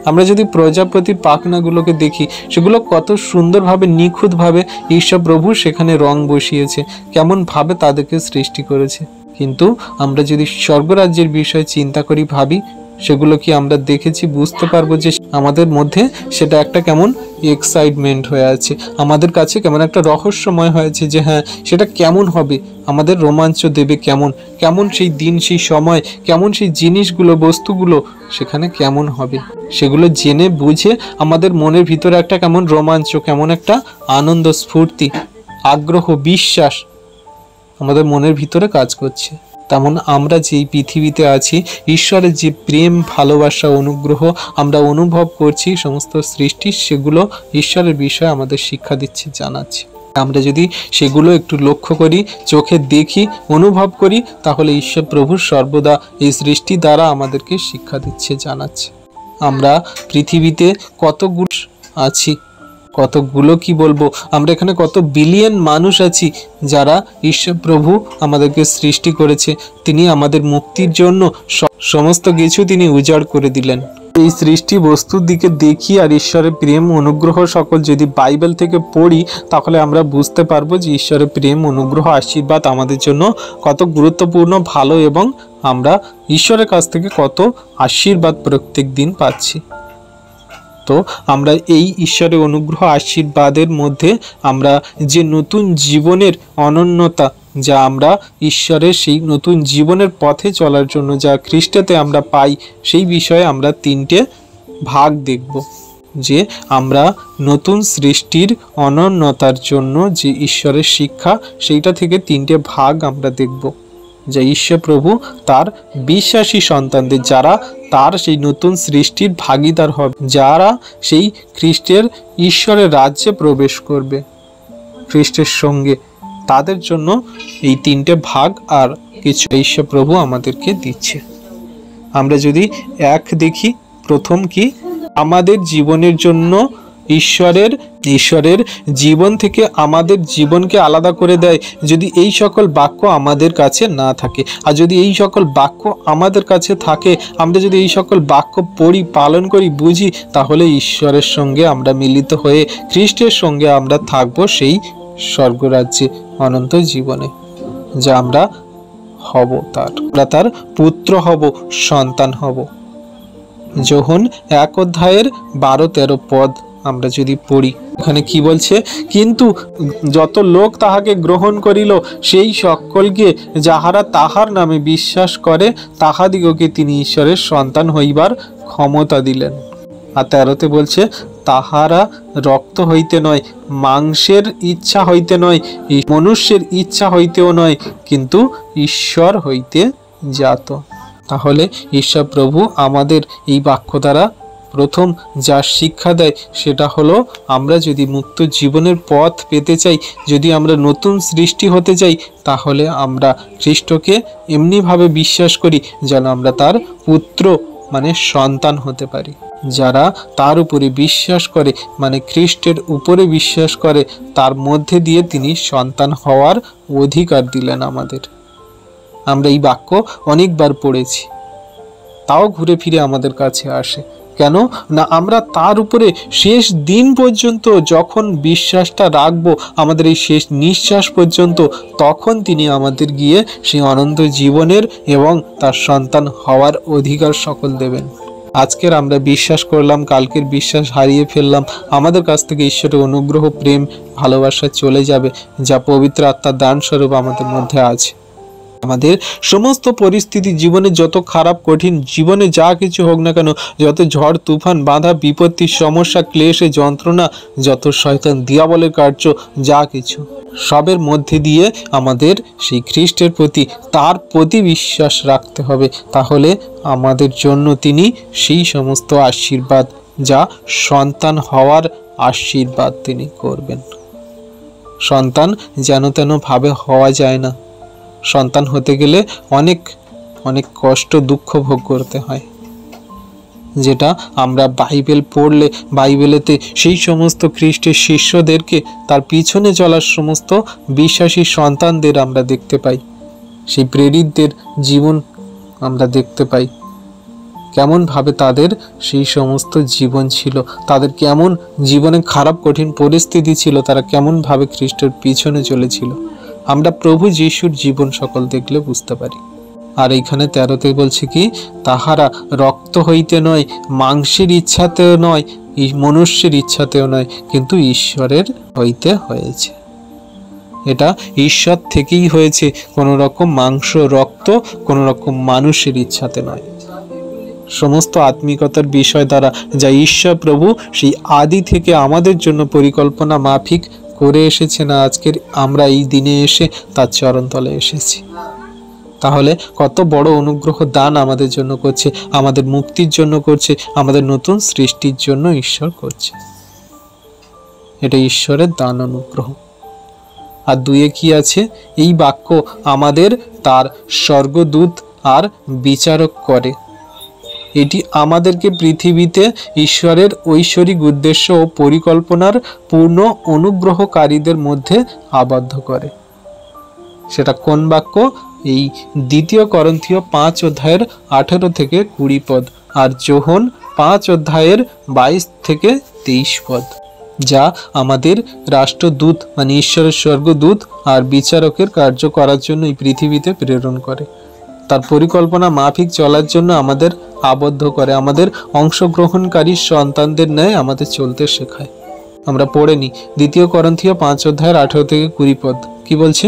আমরা যদি প্রজাপতির পাখনাগুলোকে দেখি, সেগুলো কত সুন্দরভাবে নিখুঁতভাবে ঈশ্বর প্রভু সেখানে রং বসিয়েছে, কেমনভাবে তাদেরকে সৃষ্টি করেছে। কিন্তু আমরা যদি স্বর্গরাজ্যের বিষয়ে চিন্তা করি, ভাবি, সেগুলো কি আমরা দেখেছি, বুঝতে পারবো যে আমাদের মধ্যে সেটা একটা কেমন এক্সাইটমেন্ট হয়ে আছে, আমাদের কাছে কেমন একটা রহস্যময় হয়েছে যে হ্যাঁ সেটা কেমন হবে, আমাদের রোমাঞ্চ দেবে কেমন, কেমন সেই দিন, সেই সময়, কেমন সেই জিনিসগুলো, বস্তুগুলো সেখানে কেমন হবে, সেগুলো জেনে বুঝে আমাদের মনের ভিতরে একটা কেমন রোমাঞ্চ, কেমন একটা আনন্দ, স্ফূর্তি, আগ্রহ, বিশ্বাস আমাদের মনের ভিতরে কাজ করছে। তেমন আমরা যেই পৃথিবীতে আছি, ঈশ্বরের যে প্রেম, ভালোবাসা, অনুগ্রহ আমরা অনুভব করছি, সমস্ত সৃষ্টি সেগুলো ঈশ্বরের বিষয়ে আমাদের শিক্ষা দিচ্ছে, জানাচ্ছে। আমরা যদি সেগুলো একটু লক্ষ্য করি, চোখে দেখি, অনুভব করি, তাহলে ঈশ্বর প্রভু সর্বদা এই সৃষ্টি দ্বারা আমাদেরকে শিক্ষা দিচ্ছে, জানাচ্ছে। আমরা পৃথিবীতে কতগুলো আছি, কতগুলো কি বলবো, আমরা এখানে কত বিলিয়ন মানুষ আছি যারা ঈশ্বর প্রভু আমাদেরকে সৃষ্টি করেছে। তিনি আমাদের মুক্তির জন্য সমস্ত কিছু তিনি উজাড় করে দিলেন। এই সৃষ্টি বস্তুর দিকে দেখি আর ঈশ্বরের প্রেম, অনুগ্রহ সকল যদি বাইবেল থেকে পড়ি, তাহলে আমরা বুঝতে পারবো যে ঈশ্বরের প্রেম, অনুগ্রহ, আশীর্বাদ আমাদের জন্য কত গুরুত্বপূর্ণ, ভালো, এবং আমরা ঈশ্বরের কাছ থেকে কত আশীর্বাদ প্রত্যেক দিন পাচ্ছি। তো আমরা এই ঈশ্বরের অনুগ্রহ, আশীর্বাদের মধ্যে আমরা যে নতুন জীবনের অনন্যতা, যা আমরা ঈশ্বরের সেই নতুন জীবনের পথে চলার জন্য যা খ্রিস্টতে আমরা পাই, সেই বিষয়ে আমরা তিনটে ভাগ দেখব। যে আমরা নতুন সৃষ্টির অনন্যতার জন্য যে ঈশ্বরের শিক্ষা, সেইটা থেকে তিনটে ভাগ আমরা দেখব। যা ঈশ্বর প্রভু তার বিশ্বাসী সন্তানদের, যারা তার সেই নতুন সৃষ্টির ভাগীদার হবে, যারা সেই খ্রিস্টের ঈশ্বরের রাজ্যে প্রবেশ করবে খ্রিস্টের সঙ্গে, তাদের জন্য এই তিনটে ভাগ আর কিছু ঈশ্বর প্রভু আমাদেরকে দিচ্ছে। আমরা যদি এক দেখি, প্রথম কি, আমাদের জীবনের জন্য ঈশ্বরের জীবন থেকে আমাদের জীবনকে আলাদা করে দেয় যদি এই সকল বাক্য আমাদের কাছে না থাকে। আর যদি এই সকল বাক্য আমাদের কাছে থাকে, আমরা যদি এই সকল বাক্য পড়ি, পালন করি, বুঝি, তাহলে ঈশ্বরের সঙ্গে আমরা মিলিত হয়ে খ্রিস্টের সঙ্গে আমরা থাকবো সেই স্বর্গরাজ্যে, অনন্ত জীবনে, যা আমরা হব, আমরা তার পুত্র হব, সন্তান হব। যোহন 1 অধ্যায়ের 12-13 পদ আমরা যদি পড়ি, এখানে কি বলছে, কিন্তু যত লোক তাহাকে গ্রহণ করিল, সেই সকলকে যাহারা তাহার নামে বিশ্বাস করে, তাহাদিগকে তিনি ঈশ্বরের সন্তান হইবার ক্ষমতা দিলেন। আর 13তে বলছে, তাহারা রক্ত হইতে নয়, মাংসের ইচ্ছা হইতে নয়, মনুষ্যের ইচ্ছা হইতেও নয়, কিন্তু ঈশ্বর হইতে জাত। তাহলে ঈশ্বর প্রভু আমাদের এই বাক্য দ্বারা প্রথম যা শিক্ষা দেয়, সেটা হলো আমরা যদি মুক্ত জীবনের পথ পেতে চাই, যদি আমরা নতুন সৃষ্টি হতে চাই, তাহলে আমরা খ্রিস্টকে এমনিভাবে বিশ্বাস করি যেন আমরা তার পুত্র মানে সন্তান হতে পারি। যারা তার উপরে বিশ্বাস করে, মানে খ্রিস্টের উপরে বিশ্বাস করে, তার মধ্যে দিয়ে তিনি সন্তান হওয়ার অধিকার দিলেন আমাদের। আমরা এই বাক্য অনেকবার পড়েছি, তাও ঘুরে ফিরে আমাদের কাছে আসে। কেন না, আমরা তার উপরে শেষ দিন পর্যন্ত যখন বিশ্বাসটা রাখবো, আমাদের এই শেষ নিঃশ্বাস পর্যন্ত, তখন তিনি আমাদের গিয়ে সেই অনন্ত জীবনের এবং তার সন্তান হওয়ার অধিকার সকল দেবেন। আজকের আমরা বিশ্বাস করলাম, কালকের বিশ্বাস হারিয়ে ফেললাম, আমাদের কাছ থেকে ঈশ্বরের অনুগ্রহ, প্রেম, ভালোবাসা চলে যাবে, যা পবিত্র আত্মার দান স্বরূপ আমাদের মধ্যে আছে। আমাদের সমস্ত পরিস্থিতি, জীবনে যত খারাপ কঠিন, জীবনে যা কিছু হোক না কেন, যত ঝড় তুফান, বাধা বিপত্তি, সমস্যা, ক্লেশে, যন্ত্রণা, যত শয়তান দিয়াবলের কার্য, যা কিছু, সবের মধ্যে দিয়ে আমাদের সেই খ্রিস্টের প্রতি, তার প্রতি বিশ্বাস রাখতে হবে। তাহলে আমাদের জন্য তিনি সেই সমস্ত আশীর্বাদ, যা সন্তান হওয়ার আশীর্বাদ, তিনি করবেন। সন্তান যেন তেন ভাবে হওয়া যায় না। সন্তান হতে গেলে অনেক অনেক কষ্ট, দুঃখ ভোগ করতে হয়। যেটা আমরা বাইবেল পড়লে বাইবেলেতে সেই সমস্ত খ্রিস্টের শিষ্যদেরকে তার পিছনে চলার সমস্ত বিশ্বাসী সন্তানদের আমরা দেখতে পাই। সেই প্রেরিতদের জীবন আমরা দেখতে পাই, কেমনভাবে তাদের সেই সমস্ত জীবন ছিল, তাদের কেমন জীবনে খারাপ কঠিন পরিস্থিতি ছিল, তারা কেমনভাবে খ্রিস্টের পিছনে চলেছিল। আমরা প্রভু যিশুর জীবন সকল দেখলে বুঝতে পারি। আর এইখানে 13তে বলছে কি, তাহারা রক্ত হইতে নয়, মাংসের ইচ্ছাতেও নয়, মনুষ্যের ইচ্ছাতেও নয়, কিন্তু ঈশ্বরের হইতে হয়েছে। এটা ঈশ্বর থেকেই হয়েছে, কোনো রকম মাংস রক্ত, কোনো রকম মানুষের ইচ্ছাতে নয়। সমস্ত আত্মিকতার বিষয় দ্বারা যা ঈশ্বর প্রভু সেই আদি থেকে আমাদের জন্য পরিকল্পনা মাফিক করে এসেছেন, আজকের আমরা এই দিনে এসে তার চরণতলে এসেছি। তাহলে কত বড় অনুগ্রহ দান আমাদের জন্য করছে, আমাদের মুক্তির জন্য করছে, আমাদের নতুন সৃষ্টির জন্য ঈশ্বর করছে। এটা ঈশ্বরের দান অনুগ্রহ। আর 2 কি আছে, এই বাক্য আমাদের তার স্বর্গদূত আর বিচারক করে। এটি আমাদেরকে পৃথিবীতে ঈশ্বরের ঐশ্বরিক উদ্দেশ্য ও পরিকল্পনার পূর্ণ অনুগ্রহকারীদের মধ্যে আবদ্ধ করে। সেটা কোন বাক্য? এই 2 করন্থীয় 5 অধ্যায়ের 18 থেকে 20 পদ, আর যোহন 5 অধ্যায়ের 22 থেকে 23 পদ, যা আমাদের রাষ্ট্রদূত মানে ঈশ্বরের স্বর্গদূত আর বিচারকের কার্য করার জন্য এই পৃথিবীতে প্রেরণ করে, তার পরিকল্পনা মাফিক চলার জন্য আমাদের আবদ্ধ করে, আমাদের অংশগ্রহণকারী সন্তানদের ন্যায় আমাদের চলতে শেখায়। আমরা পড়ে নিই 2 করন্থীয় 5 অধ্যায়ের 18 থেকে 20 পদ কি বলছে,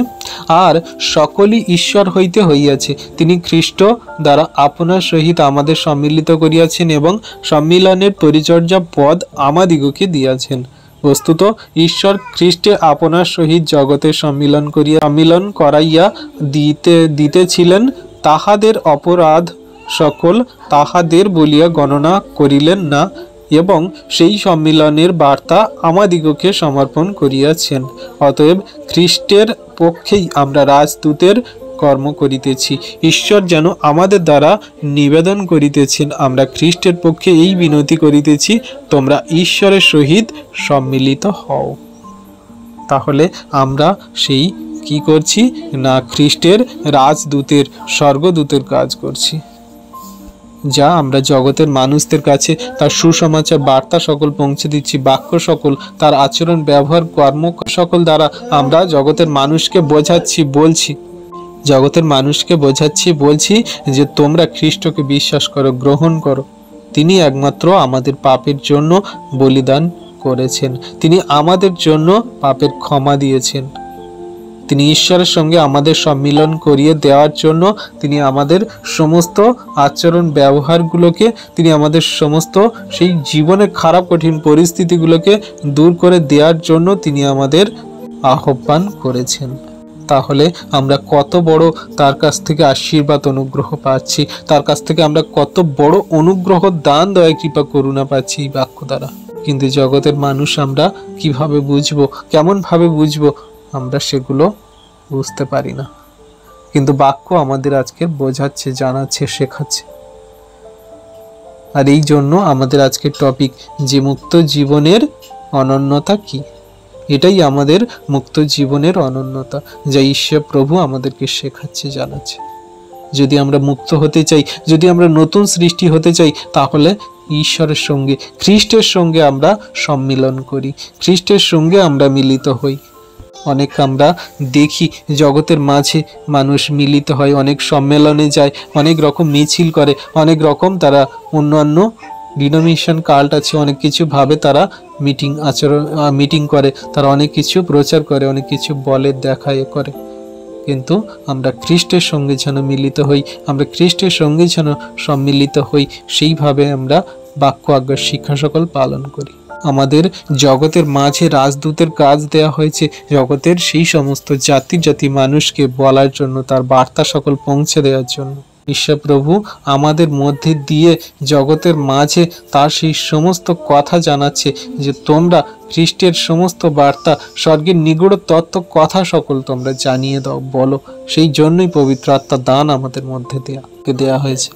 আর সকলই ঈশ্বর হইতে হইয়াছে, তিনি খ্রিস্ট দ্বারা আপনার সহিত আমাদের সম্মিলিত করিয়াছেন এবং সম্মিলনের পরিচর্যা পদ আমাদিগকে দিয়াছেন। বস্তুত ঈশ্বর খ্রিস্টে আপনার সহিত জগতের সম্মিলন করাইয়া দিতেছিলেন, তাহাদের অপরাধ সকল তাহাদের বলিয়া গণনা করিলেন না, এবং সেই সম্মিলনের বার্তা আমাদিগকে সমর্পণ করিয়াছেন। অতএব খ্রিস্টের পক্ষেই আমরা রাজদূতের কর্ম করিতেছি। ঈশ্বর যেন আমাদের দ্বারা নিবেদন করিতেছেন, আমরা খ্রিস্টের পক্ষে এই বিনতি করিতেছি, তোমরা ঈশ্বরের সহিত সম্মিলিত হও। তাহলে আমরা সেই কি করছি না, খ্রিস্টের রাজদূতের স্বর্গদূতের কাজ করছি, যা আমরা জগতের মানুষদের কাছে তার সুসমাচার বার্তা সকল পৌঁছে দিচ্ছি। বাক্য সকল, তার আচরণ ব্যবহার কর্ম সকল দ্বারা আমরা জগতের মানুষকে বলছি যে তোমরা খ্রিস্টকে বিশ্বাস করো, গ্রহণ করো। তিনি একমাত্র আমাদের পাপের জন্য বলিদান করেছেন, তিনি আমাদের জন্য পাপের ক্ষমা দিয়েছেন, তিনি ঈশ্বরের সঙ্গে আমাদের সম্মিলন করিয়ে দেওয়ার জন্য, তিনি আমাদের সমস্ত আচরণ ব্যবহারগুলোকে, তিনি আমাদের সমস্ত সেই জীবনের খারাপ কঠিন পরিস্থিতিগুলোকে দূর করে দেওয়ার জন্য তিনি আমাদের আহ্বান করেছেন। তাহলে আমরা কত বড় তার কাছ থেকে আশীর্বাদ অনুগ্রহ পাচ্ছি, তার কাছ থেকে আমরা কত বড় অনুগ্রহ দান দয়া কৃপা করুণা পাচ্ছি এই বাক্য দ্বারা। কিন্তু জগতের মানুষ আমরা কিভাবে বুঝবো, কেমনভাবে বুঝবো, আমরা সেগুলো বুঝতে পারি না। কিন্তু বাক্য আমাদের আজকে বোঝাচ্ছে, জানাচ্ছে, শেখাচ্ছে। আর এই জন্য আমাদের আজকের টপিক যে মুক্ত জীবনের অনন্যতা কি, এটাই আমাদের মুক্ত জীবনের অনন্যতা, যা ঈশ্বর প্রভু আমাদেরকে শেখাচ্ছে, জানাচ্ছে। যদি আমরা মুক্ত হতে চাই, যদি আমরা নতুন সৃষ্টি হতে চাই, তাহলে ঈশ্বরের সঙ্গে, খ্রিস্টের সঙ্গে আমরা সম্মিলন করি, খ্রিস্টের সঙ্গে আমরা মিলিত হই। অনেক আমরা দেখি জগতের মাঝে মানুষ মিলিত হয়, অনেক সম্মেলনে যায়, অনেক রকম মিছিল করে, অনেক রকম তারা অন্যান্য ডিনোমিনেশন কাল্ট আছে, অনেক কিছু ভাবে তারা মিটিং করে, তারা অনেক কিছু প্রচার করে, অনেক কিছু বলে, দেখায়, করে। কিন্তু আমরা খ্রিস্টের সঙ্গে যেন মিলিত হই, আমরা খ্রিস্টের সঙ্গে যেন সম্মিলিত হই, সেইভাবে আমরা বাক্য আজ্ঞার শিক্ষা সকল পালন করি। আমাদের জগতের মাঝে রাজদূতের কাজ দেয়া হয়েছে, জগতের সেই সমস্ত জাতি মানুষকে বলার জন্য, তার বার্তা সকল পৌঁছে দেওয়ার জন্য। ঈশ্বর প্রভু আমাদের মধ্যে দিয়ে জগতের মাঝে তার সেই সমস্ত কথা জানাচ্ছে যে তোমরা খ্রিস্টের সমস্ত বার্তা, স্বর্গের নিগূঢ় তত্ত্ব কথা সকল তোমরা জানিয়ে দাও, বলো। সেই জন্যই পবিত্র আত্মা দান আমাদের মধ্যে দেয়া হয়েছে,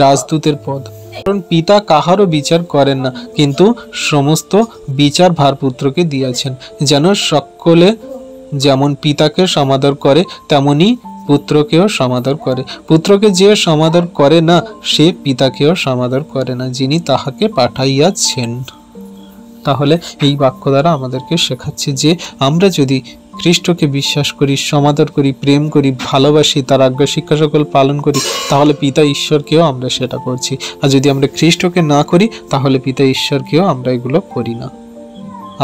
রাজদূতের পদ। কারণ পিতা কাহারও বিচার করেন না, কিন্তু সমস্ত বিচার ভার পুত্রকে দিয়েছেন, যেন সকলে যেমন পিতাকে সমাদর করে তেমনি পুত্রকেও সমাদর করে। পুত্রকে যে সমাদর করে না সে পিতাকেও সমাদর করে না, যিনি তাহাকে পাঠাইয়াছেন। তাহলে এই বাক্য দ্বারা আমাদেরকে শেখাচ্ছে যে আমরা যদি খ্রিস্টকে বিশ্বাস করি, সমাদর করি, প্রেম করি, ভালোবাসি, তার আজ্ঞা শিক্ষা সকল পালন করি, তাহলে পিতা ঈশ্বরকেও আমরা সেটা করছি। আর যদি আমরা খ্রিস্টকে না করি তাহলে পিতা ঈশ্বরকেও আমরা এগুলো করি না।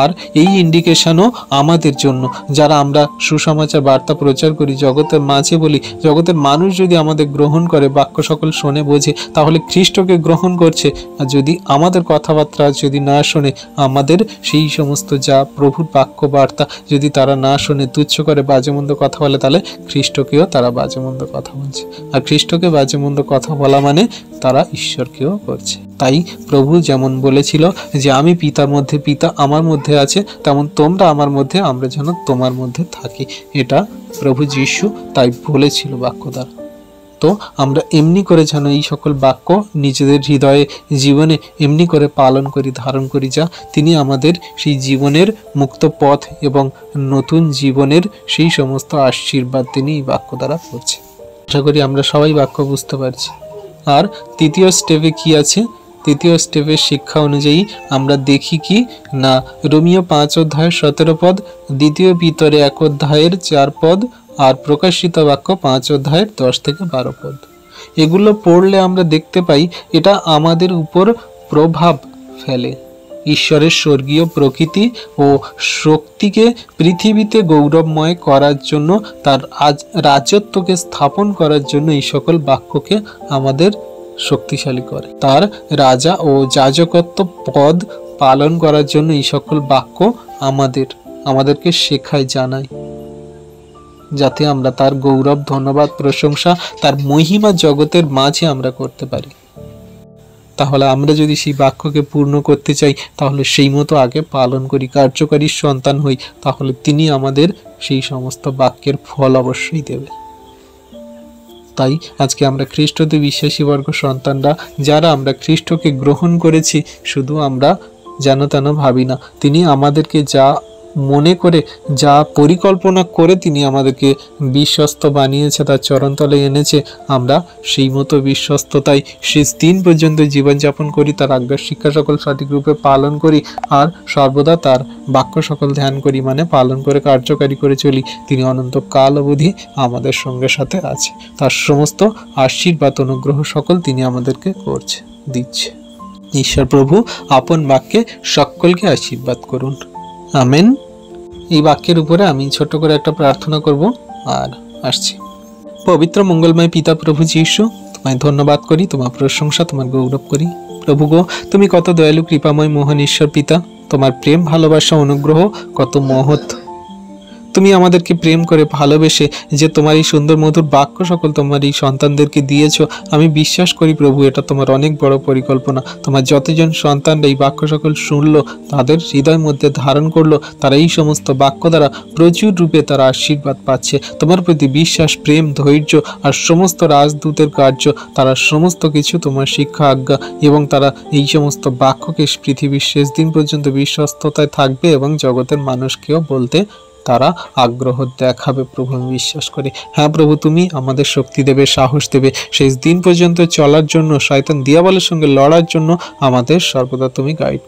আর এই ইন্ডিকেশনও আমাদের জন্য, যারা আমরা সুসমাচার বার্তা প্রচার করি, জগতের মাঝে বলি, জগতের মানুষ যদি আমাদের গ্রহণ করে, বাক্য সকল শোনে বোঝে, তাহলে খ্রিস্টকে গ্রহণ করছে। আর যদি আমাদের কথাবার্তা যদি না শোনে, আমাদের সেই সমস্ত যা প্রভুর বাক্য বার্তা যদি তারা না শোনে, তুচ্ছ করে, বাজে মন্দ কথা বলে, তাহলে খ্রিস্টকেও তারা বাজে মন্দ কথা বলছে। আর খ্রিস্টকে বাজে মন্দ কথা বলা মানে তারা ঈশ্বরকেও করছে। তাই প্রভু যেমন বলেছিল যে আমি পিতার মধ্যে, পিতা আমার মধ্যে আছে, তেমন তোমরা আমার মধ্যে, আমরা যেন তোমার মধ্যে থাকি। এটা প্রভু যীশু তাই বলেছিল বাক্য দ্বারা। তো আমরা এমনি করে যেন এই সকল বাক্য নিজেদের হৃদয়ে, জীবনে এমনি করে পালন করি, ধারণ করি, যা তিনি আমাদের সেই জীবনের মুক্ত পথ এবং নতুন জীবনের সেই সমস্ত আশীর্বাদ তিনি এই বাক্য দ্বারা করছে। আশা করি আমরা সবাই বাক্য বুঝতে পারছি। আর তৃতীয় স্টেপে কি আছে? তৃতীয় স্টেপের শিক্ষা অনুযায়ী আমরা দেখি কি না, রোমিও 5 অধ্যায়ের 17 পদ, দ্বিতীয় পিতরে 1 অধ্যায়ের 4 পদ, আর প্রকাশিত বাক্য 5 অধ্যায়ের 10 থেকে 12 পদ। এগুলো পড়লে আমরা দেখতে পাই এটা আমাদের উপর প্রভাব ফেলে। ঈশ্বরের স্বর্গীয় প্রকৃতি ও শক্তিকে পৃথিবীতে গৌরবময় করার জন্য, তার রাজত্বকে স্থাপন করার জন্য এই সকল বাক্যকে আমাদের শক্তিশালী করে। তার রাজা ও যাজকত্ব পদ পালন করার জন্য এই সকল বাক্য আমাদেরকে শেখায়, জানায়, যাতে আমরা তার গৌরব, ধন্যবাদ, প্রশংসা, তার মহিমা জগতের মাঝে আমরা করতে পারি। তাহলে আমরা যদি সেই বাক্যকে পূর্ণ করতে চাই, তাহলে সেই মতো আগে পালন করি, কার্যকারী সন্তান হই, তাহলে তিনি আমাদের সেই সমস্ত বাক্যের ফল অবশ্যই দেবে। তাই আজকে আমরা খ্রিস্টতে বিশ্বাসী বর্গ সন্তানরা, যারা আমরা খ্রিস্টকে গ্রহণ করেছি, শুধু আমরা যেন তেন ভাবি না। তিনি আমাদেরকে যা মনে করে, যা পরিকল্পনা করে তিনি আমাদেরকে বিশ্বস্ত বানিয়েছে, তার চরণতলে এনেছে, আমরা সেই মতো বিশ্বস্ততায় শেষ দিন পর্যন্ত জীবনযাপন করি, তার আজ্ঞা শিক্ষা সকল সঠিক রূপে পালন করি, আর সর্বদা তার বাক্য সকল ধ্যান করি, মানে পালন করে কার্যকারী করে চলি। তিনি অনন্তকাল অবধি আমাদের সঙ্গে সাথে আছে। তার সমস্ত আশীর্বাদ, অনুগ্রহ সকল তিনি আমাদেরকে করছে, দিচ্ছে। ঈশ্বর প্রভু আপন বাক্যে সকলকে আশীর্বাদ করুন। আমেন। এই বাক্যের উপরে আমি ছোট করে একটা প্রার্থনা করব আর আসছি। পবিত্র মঙ্গলময় পিতা প্রভু যীশু, তোমায় ধন্যবাদ করি, তোমার প্রশংসা, তোমার গৌরব করি। প্রভু গো, তুমি কত দয়ালু, কৃপাময়, মহান ঈশ্বর পিতা। তোমার প্রেম, ভালোবাসা, অনুগ্রহ কত মহৎ। তুমি আমাদেরকে প্রেম করে ভালোবেসে যে তোমার এই সুন্দর মধুর বাক্য সকল তোমার এই সন্তানদেরকে দিয়েছো, আমি বিশ্বাস করি প্রভু এটা তোমার অনেক বড় পরিকল্পনা। তোমার যতজন সন্তানরা এই বাক্য সকল শুনলো, তাদের হৃদয়ের মধ্যে ধারণ করলো, তারা এই সমস্ত বাক্য দ্বারা প্রচুর রূপে তারা আশীর্বাদ পাচ্ছে। তোমার প্রতি বিশ্বাস, প্রেম, ধৈর্য আর সমস্ত রাজদূতের কার্য, তারা সমস্ত কিছু তোমার শিক্ষা, আজ্ঞা এবং তারা এই সমস্ত বাক্যকে পৃথিবীর শেষ দিন পর্যন্ত বিশ্বস্ততায় থাকবে এবং জগতের মানুষকেও বলতে তারা আগ্রহ দেখাবে। প্রভু আমি বিশ্বাস করি। হ্যাঁ প্রভু, তুমি আমাদের শক্তি দেবে, সাহস দেবে, শেষ দিন পর্যন্ত চলার জন্য, শয়তান দিয়াবলের সঙ্গে লড়ার জন্য আমাদের সর্বদা তুমি গাইড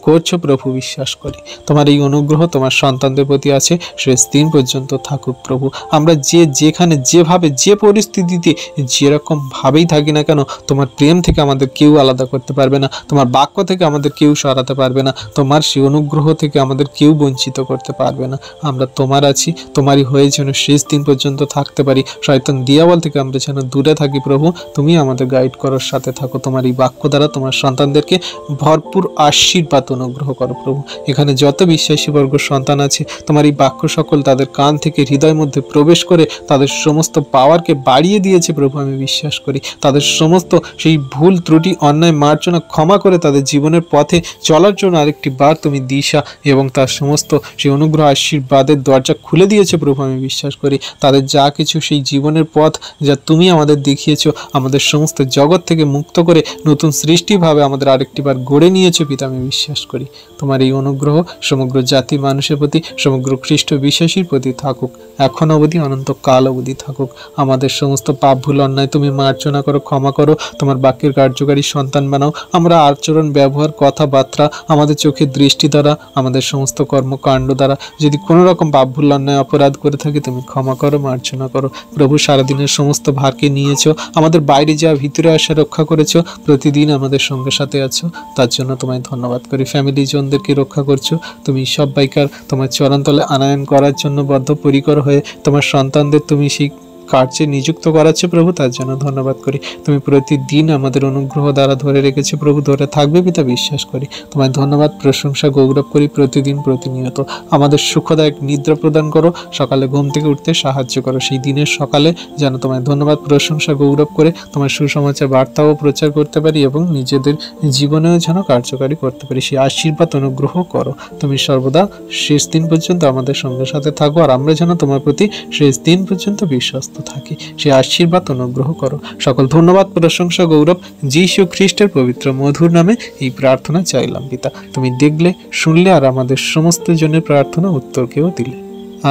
করছো প্রভু, বিশ্বাস করি। তোমার এই অনুগ্রহ তোমার সন্তানদের প্রতি আছে, শেষ দিন পর্যন্ত থাকুক প্রভু। আমরা যেখানে, যেভাবে, যে পরিস্থিতিতে, যেরকম ভাবেই থাকি না কেন, তোমার প্রেম থেকে আমাদের কেউ আলাদা করতে পারবে না, তোমার বাক্য থেকে আমাদের কেউ সরাতে পারবে না, তোমার সেই অনুগ্রহ থেকে আমাদের কেউ বঞ্চিত করতে পারবে না। আমরা তোমার আছি, তোমারই হয়ে যেন শেষ দিন পর্যন্ত থাকতে পারি। শয়তান দিয়াবল থেকে আমরা যেন দূরে থাকি প্রভু। তুমি আমাদের গাইড করার সাথে থাকো। তোমার এই বাক্য দ্বারা তোমার সন্তানদেরকে ভরপুর আশীর্বাদ অনুগ্রহ করো প্রভু। এখানে যত বিশ্বাসী বর্গ সন্তান আছে, তোমার এই বাক্য সকল তাদের কান থেকে হৃদয়ের মধ্যে প্রবেশ করে তাদের সমস্ত পাওয়ারকে বাড়িয়ে দিয়েছে প্রভু, আমি বিশ্বাস করি। তাদের সমস্ত সেই ভুল ত্রুটি, অন্যায়, মার্জনা ক্ষমা করে তাদের জীবনের পথে চলার জন্য আরেকটি বার তুমি দিশা এবং তার সমস্ত সেই অনুগ্রহ, আশীর্বাদ তাদের দরজা খুলে দিয়েছো প্রভু, আমি বিশ্বাস করি। তাদের যা কিছু সেই জীবনের পথ যা তুমি আমাদের দেখিয়েছো, আমাদের সমস্ত জগৎ থেকে মুক্ত করে নতুন সৃষ্টিভাবে আমাদের আরেকটিবার গড়ে নিয়েছো পিতা, আমি বিশ্বাস করি। তোমার এই অনুগ্রহ সমগ্র জাতি মানুষের প্রতি, সমগ্র খ্রিস্ট বিশ্বাসীর প্রতি থাকুক, এখন অবধি অনন্তকাল অবধি থাকুক। আমাদের সমস্ত পাপ ভুল অন্যায় তুমি মার্জনা করো, ক্ষমা করো, তোমার বাক্যের কার্যকারী সন্তান বানাও। আমরা আচরণ, ব্যবহার, কথাবার্তা, আমাদের চোখের দৃষ্টি দ্বারা, আমাদের সমস্ত কর্মকাণ্ড দ্বারা যদি কোনো রকম পাপ ভুল অন্যায় অপরাধ করে থাকি, তুমি ক্ষমা করো, মার্জনা করো। প্রভু, সারাদিনের সমস্ত ভারকে নিয়েছো, আমাদের বাইরে যা ভিতরে আসা রক্ষা করেছো, প্রতিদিন আমাদের সঙ্গে সাথে আছো, তার জন্য তোমায় ধন্যবাদ করি। ফ্যামিলি জনদেরকে রক্ষা করছো, তুমি সবাইকার তোমার চরণতলে আনয়ন করার জন্য বদ্ধপরিকর হয়ে তোমার সন্তানদের তুমি সেই কার্যে নিযুক্ত করাচ্ছ প্রভু, তার জন্য ধন্যবাদ করি। তুমি প্রতিদিন আমাদের অনুগ্রহ দ্বারা ধরে রেখেছো প্রভু, ধরে থাকবে পিতা, বিশ্বাস করি। তোমায় ধন্যবাদ, প্রশংসা, গৌরব করি প্রতিদিন প্রতিনিয়ত। আমাদের সুখদায়ক নিদ্রা প্রদান করো, সকালে ঘুম থেকে উঠতে সাহায্য করো। সেই দিনের সকালে যেন তোমায় ধন্যবাদ, প্রশংসা, গৌরব করে তোমার সুসমাচার বার্তাও প্রচার করতে পারি এবং নিজেদের জীবনেও যেন কার্যকারী করতে পারি। সেই আশীর্বাদ অনুগ্রহ করো। তুমি সর্বদা শেষ দিন পর্যন্ত আমাদের সঙ্গে সাথে থাকো, আর আমরা যেন তোমার প্রতি শেষ দিন পর্যন্ত বিশ্বস্ত থাকি। সেই আশীর্বাদ অনুগ্রহ করো। সকল ধন্যবাদ, প্রশংসা, গৌরব যীশু খ্রিস্টের পবিত্র মধুর নামে এই প্রার্থনা চাইলাম পিতা। তুমি দেখলে, শুনলে, আর আমাদের সমস্ত জনের প্রার্থনা উত্তরকেও দিলে।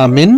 আমেন।